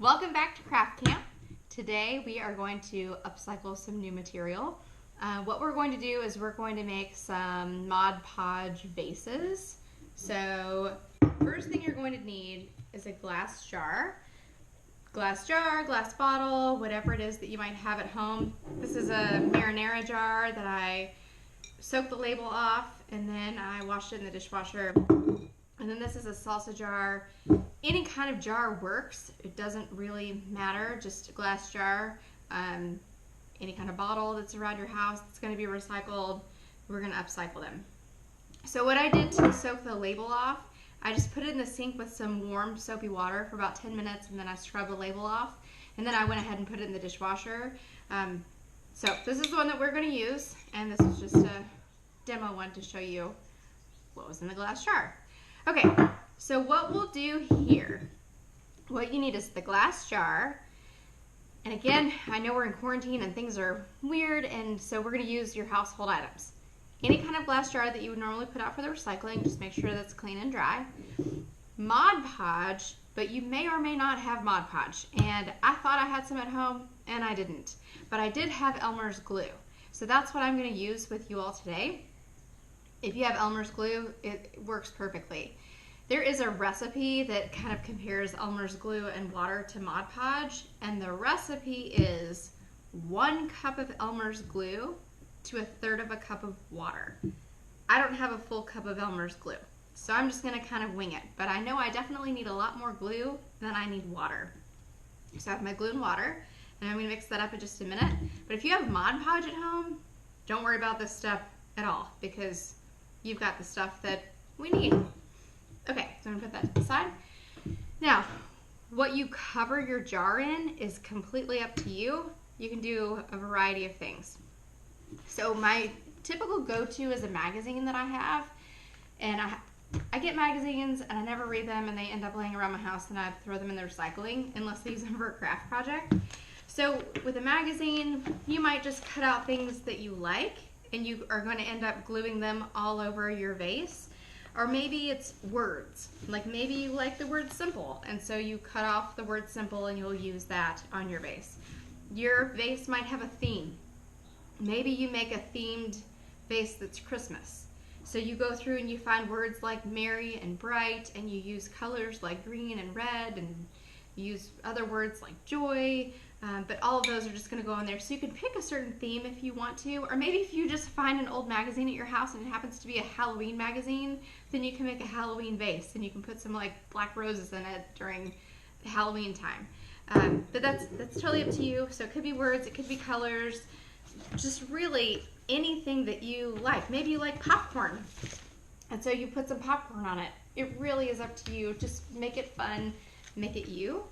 Welcome back to Craft Camp. Today we are going to upcycle some new material. What we're going to do is we're going to make some Mod Podge vases. So first thing you're going to need is a glass jar, glass bottle, whatever it is that you might have at home. This is a marinara jar that I soaked the label off and then I washed it in the dishwasher. And then this is a salsa jar. Any kind of jar works. It doesn't really matter, just a glass jar. Any kind of bottle that's around your house that's going to be recycled, we're going to upcycle them. So what I did to soak the label off, I just put it in the sink with some warm soapy water for about 10 minutes and then I scrubbed the label off. And then I went ahead and put it in the dishwasher. So this is the one that we're going to use, and this is just a demo one to show you what was in the glass jar. Okay, so what we'll do here, what you need is the glass jar. And again, I know we're in quarantine and things are weird, and so we're going to use your household items. Any kind of glass jar that you would normally put out for the recycling, just make sure that's clean and dry. Mod Podge, but you may or may not have Mod Podge. And I thought I had some at home, and I didn't. But I did have Elmer's glue. So that's what I'm going to use with you all today. If you have Elmer's glue, it works perfectly. There is a recipe that kind of compares Elmer's glue and water to Mod Podge, and the recipe is 1 cup of Elmer's glue to 1/3 of a cup of water. I don't have a full cup of Elmer's glue, so I'm just going to kind of wing it, but I know I definitely need a lot more glue than I need water. So I have my glue and water, and I'm going to mix that up in just a minute. But if you have Mod Podge at home, don't worry about this step at all, because you've got the stuff that we need. Okay, so I'm going to put that to the side. Now, what you cover your jar in is completely up to you. You can do a variety of things. So my typical go-to is a magazine that I have, and I get magazines and I never read them and they end up laying around my house and I throw them in the recycling unless I use them for a craft project. So with a magazine, you might just cut out things that you like and you are going to end up gluing them all over your vase. Or maybe it's words, like maybe you like the word simple, and so you cut off the word simple and you'll use that on your vase. Your vase might have a theme. Maybe you make a themed vase that's Christmas. So you go through and you find words like merry and bright, and you use colors like green and red, and you use other words like joy, but all of those are just going to go in there. So you can pick a certain theme if you want to, or maybe if you just find an old magazine at your house and it happens to be a Halloween magazine, then you can make a Halloween vase and you can put some like black roses in it during Halloween time. But that's totally up to you. So it could be words, it could be colors, just really anything that you like. Maybe you like popcorn, and so you put some popcorn on it. It really is up to you. Just make it fun, make it you.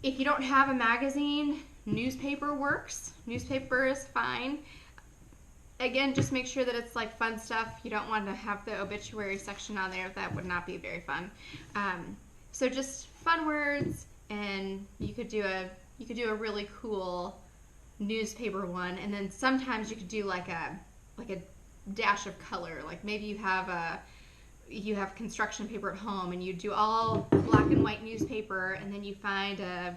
If you don't have a magazine, newspaper works. Newspaper is fine. Again, just make sure that it's like fun stuff. You don't want to have the obituary section on there. That would not be very fun. So just fun words, and you could do a really cool newspaper one, and then sometimes you could do like a dash of color. Like maybe you have construction paper at home and you do all black and white newspaper, and then you find a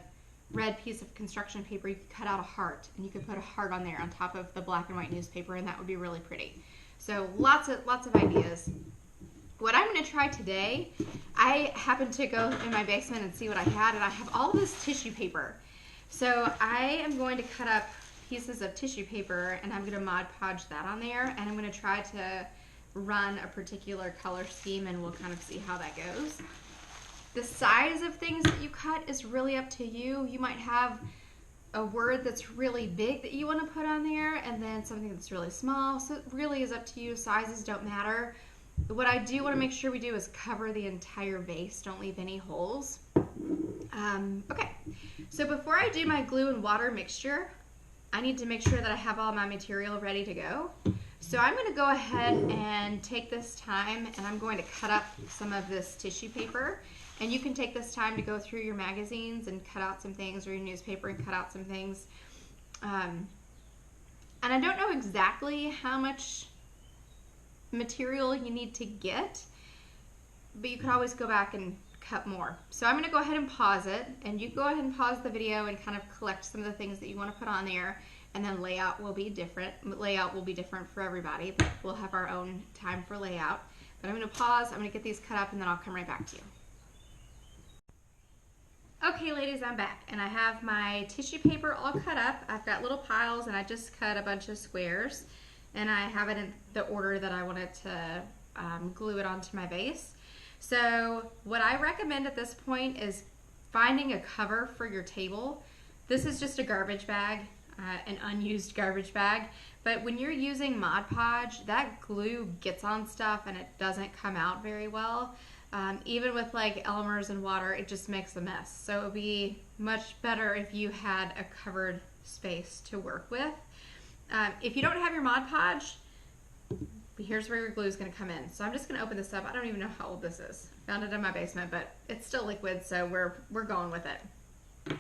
red piece of construction paper, you could cut out a heart and you could put a heart on there on top of the black and white newspaper, and that would be really pretty. So lots of ideas. What I'm going to try today, I happened to go in my basement and see what I had, and I have all this tissue paper. So I am going to cut up pieces of tissue paper and I'm going to Mod Podge that on there, and I'm going to try to run a particular color scheme, and we'll kind of see how that goes. The size of things that you cut is really up to you. You might have a word that's really big that you want to put on there, and then something that's really small. So it really is up to you. Sizes don't matter. What I do want to make sure we do is cover the entire vase. Don't leave any holes. Okay, so before I do my glue and water mixture, I need to make sure that I have all my material ready to go. So I'm going to go ahead and take this time, and I'm going to cut up some of this tissue paper. And you can take this time to go through your magazines and cut out some things, or your newspaper and cut out some things. And I don't know exactly how much material you need to get, but you can always go back and cup more. So I'm gonna go ahead and pause it, and you go ahead and pause the video and kind of collect some of the things that you wanna put on there, and then layout will be different. Layout will be different for everybody, but we'll have our own time for layout. But I'm gonna pause, I'm gonna get these cut up, and then I'll come right back to you. Okay, ladies, I'm back, and I have my tissue paper all cut up. I've got little piles, and I just cut a bunch of squares, and I have it in the order that I wanted to glue it onto my vase. So what I recommend at this point is finding a cover for your table. This is just a garbage bag, an unused garbage bag, but when you're using Mod Podge, that glue gets on stuff and it doesn't come out very well. Even with like Elmer's and water, it just makes a mess. So it would be much better if you had a covered space to work with. If you don't have your Mod Podge, here's where your glue is going to come in. So I'm just going to open this up. I don't even know how old this is. Found it in my basement, but it's still liquid, so we're going with it.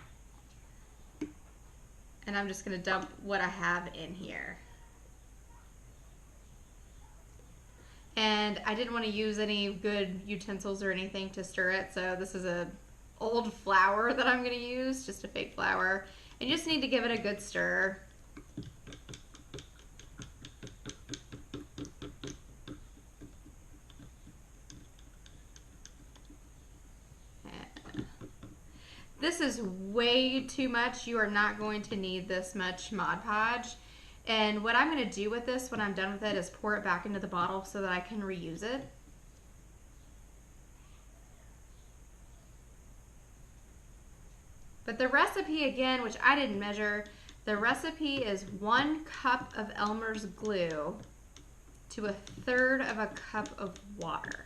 And I'm just going to dump what I have in here. And I didn't want to use any good utensils or anything to stir it, so this is an old flour that I'm going to use, just a fake flour. And you just need to give it a good stir. This is way too much. You are not going to need this much Mod Podge. And what I'm going to do with this when I'm done with it is pour it back into the bottle so that I can reuse it. But the recipe, again, which I didn't measure, the recipe is 1 cup of Elmer's glue to 1/3 of a cup of water.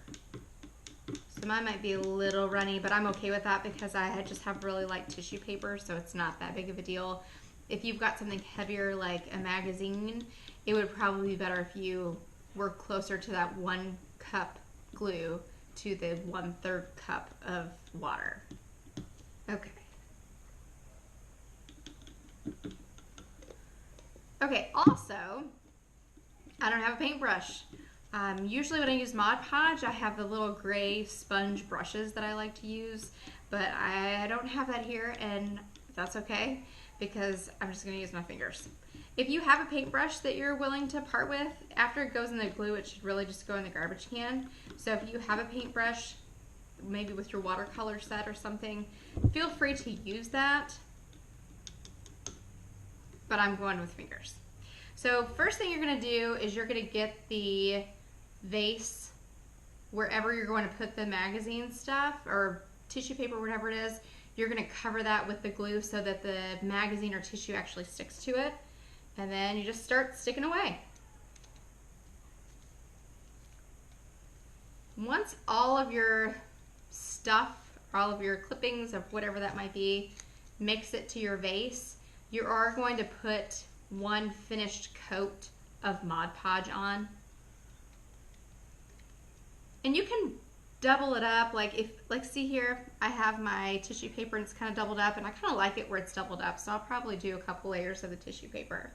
So mine might be a little runny, but I'm okay with that because I just have really light tissue paper, so it's not that big of a deal. If you've got something heavier like a magazine, it would probably be better if you were closer to that 1 cup glue to the 1/3 cup of water. Okay. Okay, also, I don't have a paintbrush. Usually when I use Mod Podge, I have the little gray sponge brushes that I like to use, but I don't have that here, and that's okay because I'm just going to use my fingers. If you have a paintbrush that you're willing to part with, after it goes in the glue, it should really just go in the garbage can. So if you have a paintbrush, maybe with your watercolor set or something, feel free to use that, but I'm going with fingers. So first thing you're going to do is you're going to get the vase, wherever you're going to put the magazine stuff or tissue paper, whatever it is, you're going to cover that with the glue so that the magazine or tissue actually sticks to it. And then you just start sticking away. Once all of your stuff, all of your clippings of whatever that might be, mix it to your vase, you are going to put 1 finished coat of Mod Podge on. And you can double it up, like see here, I have my tissue paper and it's kind of doubled up, and I kind of like it where it's doubled up, so I'll probably do a couple layers of the tissue paper.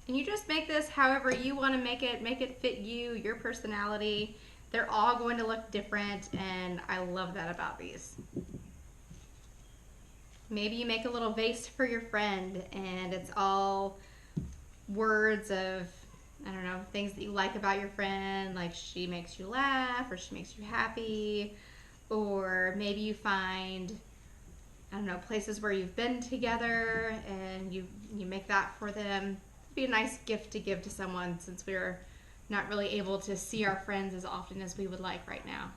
And you just make this however you want to make it fit you, your personality. They're all going to look different, and I love that about these. Maybe you make a little vase for your friend, and it's all words of, I don't know, things that you like about your friend, like she makes you laugh, or she makes you happy, or maybe you find, I don't know, places where you've been together, and you make that for them. Be a nice gift to give to someone since we're not really able to see our friends as often as we would like right now.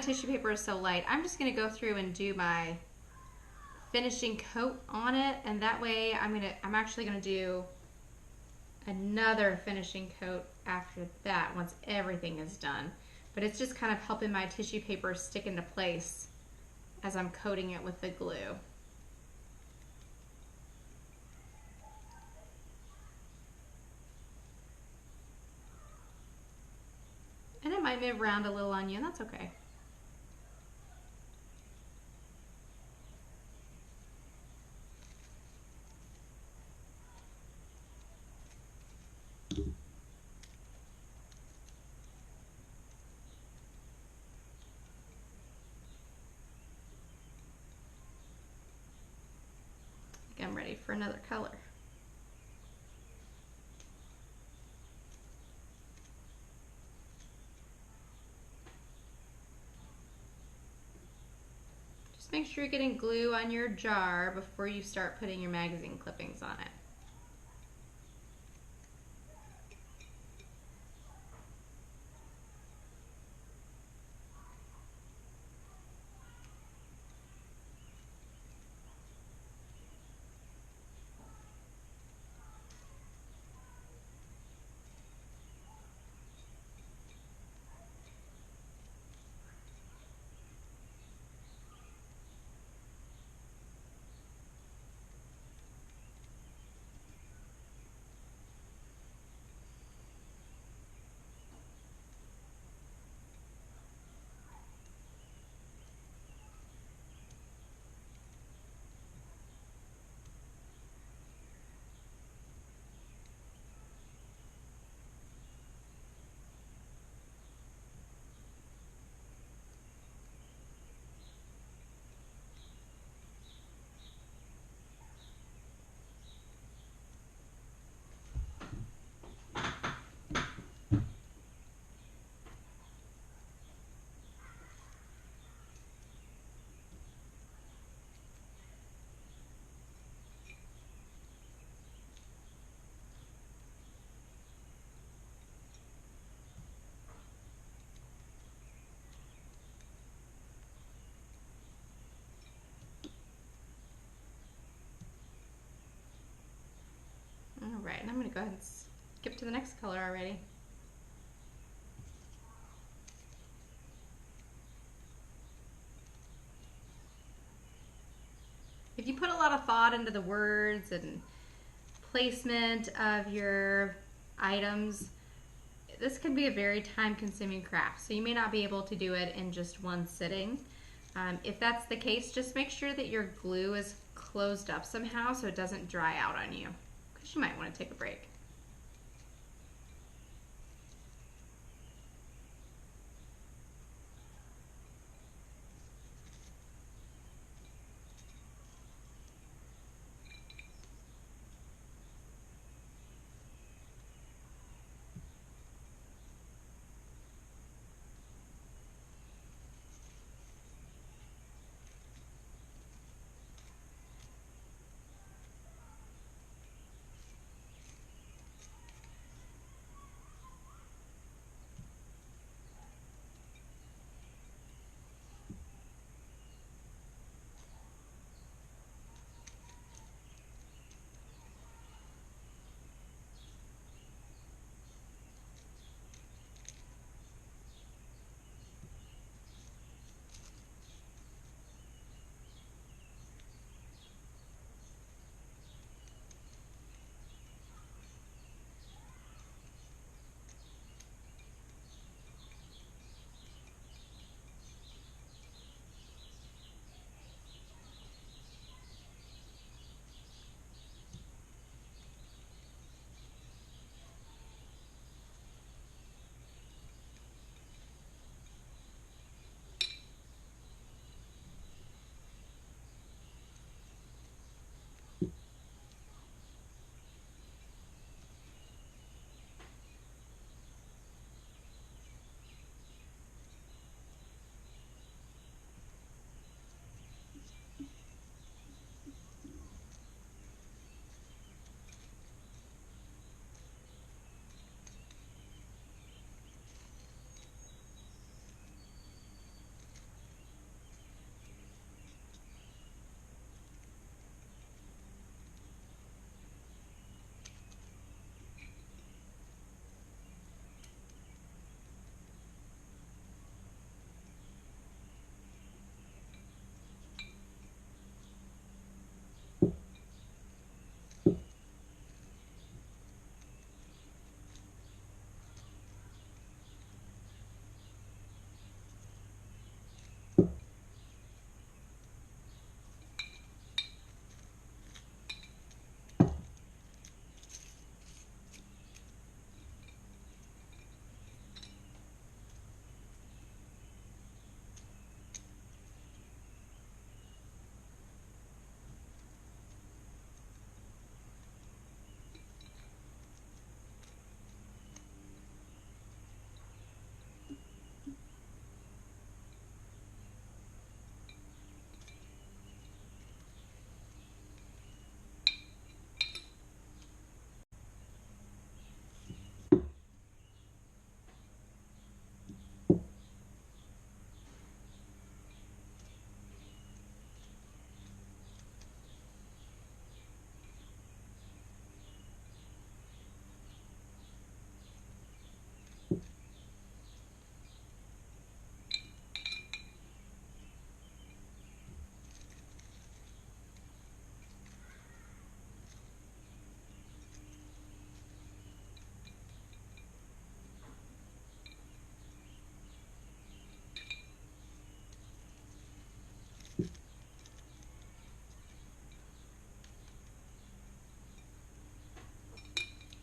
tissue paper is so light, I'm just going to go through and do my finishing coat on it, and that way I'm actually going to do another finishing coat after that once everything is done. But it's just kind of helping my tissue paper stick into place as I'm coating it with the glue. And it might move around a little on you, and that's okay. I'm ready for another color. Just make sure you're getting glue on your jar before you start putting your magazine clippings on it. All right, and I'm going to go ahead and skip to the next color already. If you put a lot of thought into the words and placement of your items, this can be a very time-consuming craft, so you may not be able to do it in just one sitting. If that's the case, just make sure that your glue is closed up somehow so it doesn't dry out on you, because you might want to take a break.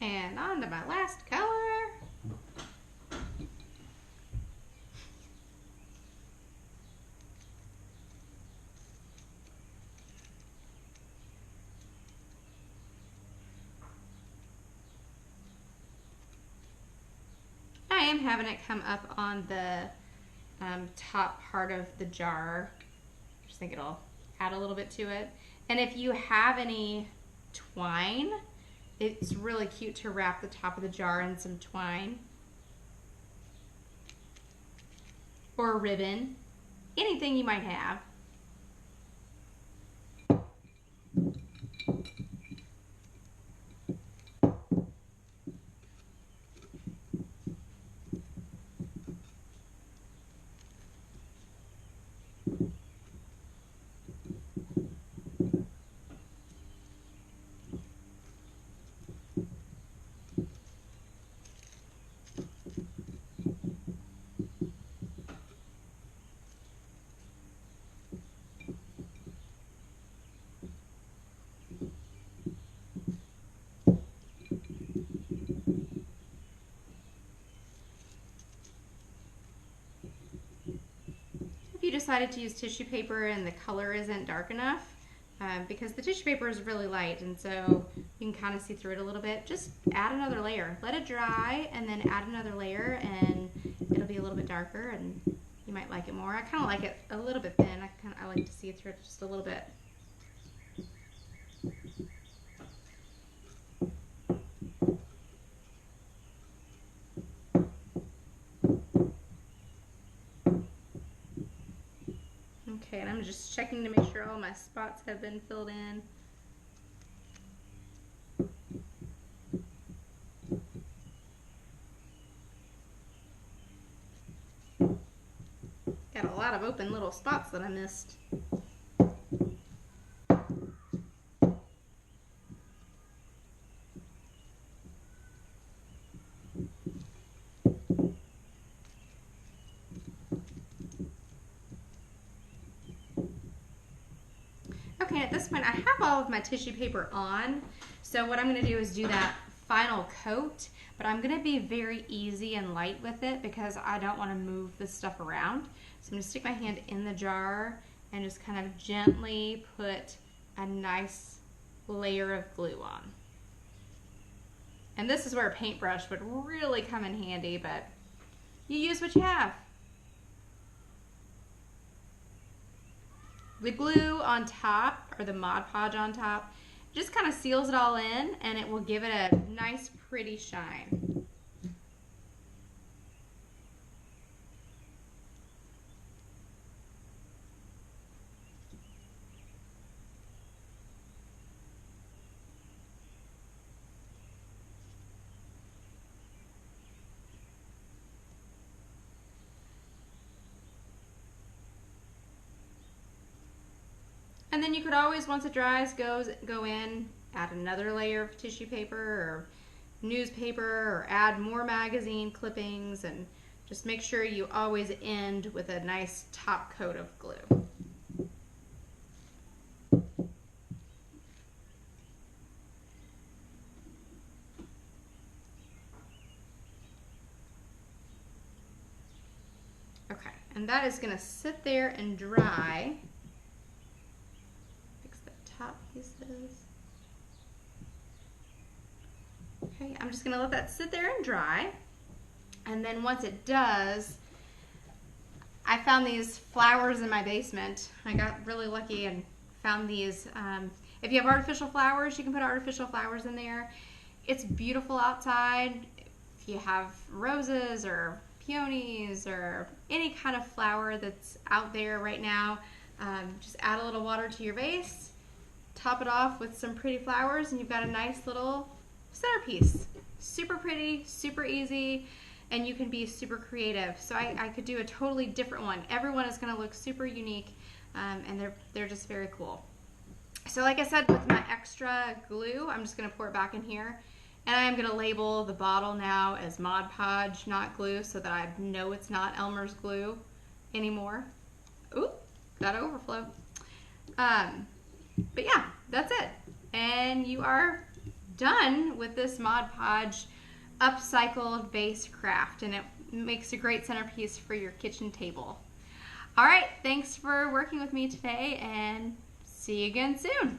And on to my last color. I am having it come up on the top part of the jar. I just think it'll add a little bit to it. And if you have any twine, it's really cute to wrap the top of the jar in some twine. Or a ribbon. Anything you might have. If you decided to use tissue paper and the color isn't dark enough, because the tissue paper is really light and so you can kind of see through it a little bit, just add another layer. Let it dry and then add another layer and it'll be a little bit darker and you might like it more. I kind of like it a little bit thin. I like to see through it just a little bit. Okay, and I'm just checking to make sure all my spots have been filled in. Got a lot of open little spots that I missed. Okay, at this point I have all of my tissue paper on, so what I'm going to do is do that final coat, but I'm going to be very easy and light with it because I don't want to move this stuff around. So I'm going to stick my hand in the jar and just kind of gently put a nice layer of glue on. And this is where a paintbrush would really come in handy, but you use what you have. The glue on top, or the Mod Podge on top, just kind of seals it all in and it will give it a nice pretty shine. And then you could always, once it dries, go in, add another layer of tissue paper or newspaper, or add more magazine clippings, and just make sure you always end with a nice top coat of glue. Okay, and that is going to sit there and dry. Top pieces. Okay, I'm just gonna let that sit there and dry, and then once it does, I found these flowers in my basement. I got really lucky and found these. If you have artificial flowers, you can put artificial flowers in there. It's beautiful outside. If you have roses or peonies or any kind of flower that's out there right now, just add a little water to your vase. Top it off with some pretty flowers and you've got a nice little centerpiece. Super pretty, super easy, and you can be super creative. So I could do a totally different one. Everyone is going to look super unique, and they're just very cool. So like I said, with my extra glue, I'm just going to pour it back in here. And I am going to label the bottle now as Mod Podge, not glue, so that I know it's not Elmer's glue anymore. Ooh, got overflow. But yeah, that's it. And you are done with this Mod Podge upcycled vase craft, and it makes a great centerpiece for your kitchen table. All right, thanks for working with me today, and see you again soon.